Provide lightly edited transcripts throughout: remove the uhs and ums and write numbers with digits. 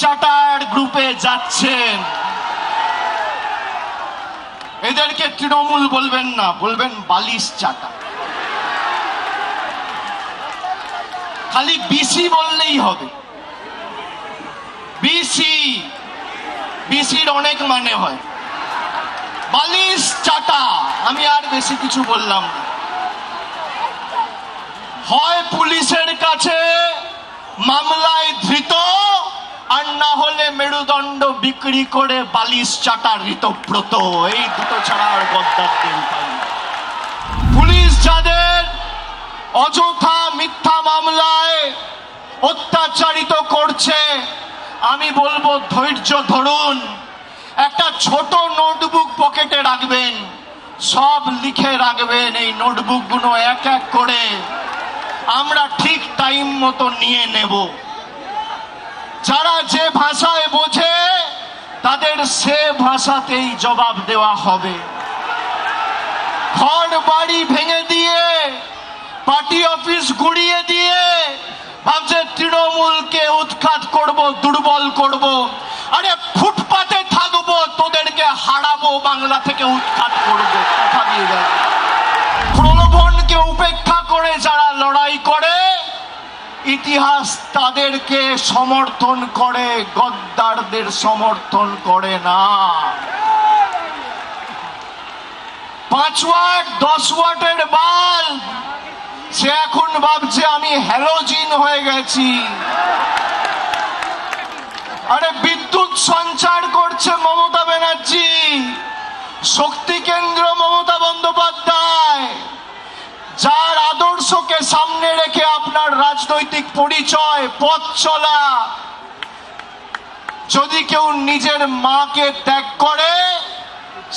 চাটার গ্রুপে যাচ্ছেন, এদেরকে তৃণমূল বলবেন না, বলবেন বালিশ চাটা। খালি বিসি বললেই হবে। বিসি, বিসির অনেক মানে হয়। বালিশ চাটা, আমি আর বেশি কিছু বললাম না। হয় পুলিশের কাছে মামলায় ধৃত, আর না হলে মেরুদণ্ড বিক্রি করে বালিশ চাটা ঋতব্রত। এই দুটো ছাড়া আর গদ্দারদের উপায় নেই। পুলিশ যাদের অযথা মিথ্যা মামলায় অত্যাচারিত করছে, আমি বলবো ধৈর্য ধরুন। একটা ছোট নোটবুক পকেটে রাখবেন, সব লিখে রাখবেন। এই নোটবুকগুলো এক এক করে আমরা ঠিক টাইম মতো নিয়ে নেব। যারা যে ভাষায় বোঝে তাদের সে ভাষাতেই জবাব দেওয়া হবে। ঘর বাড়ি ভেঙে দিয়ে, পার্টি অফিস গুড়িয়ে দিয়ে ভাবছে তৃণমূলকে উৎখাত করব, দুর্বল করব। আরে ফুটপাতে থাকবো, তোদেরকে হারাবো, বাংলা থেকে উৎখাত করব। কথা দিয়ে গেল। প্রলোভনকে উপেক্ষা করে যারা লড়াই করে, ইতিহাস তাদেরকে সমর্থন করে, গদ্দারদের সমর্থন করে না। 5 ওয়াট 10 ওয়াটের বাল্ব, সে এখন ভাবছে আমি হ্যালোজিন হয়ে গেছি। আরে বিদ্যুৎ সঞ্চার করছে মমতা ব্যানার্জি, শক্তি কেন্দ্র মমতা বন্দ্যোপাধ্যায়। যার আদর্শকে সামনে রেখে আপনার রাজনৈতিক পরিচয়, পথ চলা, যদি কেউ নিজের মাকে ত্যাগ করে,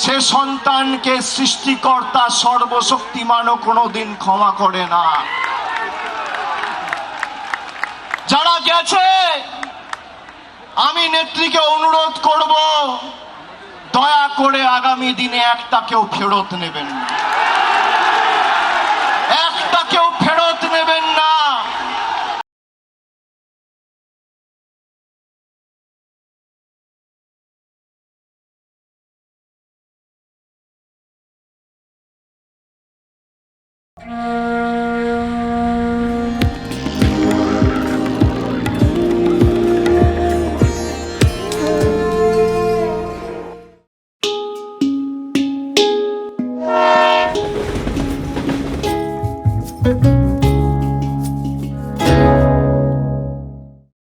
সে সন্তানকে সৃষ্টিকর্তা সর্বশক্তিমানও কোনোদিন ক্ষমা করে না। যারা গেছে, আমি নেত্রীকে অনুরোধ করব, দয়া করে আগামী দিনে একটাকেও ফেরত নেবেন না, একটাকেও ফেরত নেবেন না। Thank you.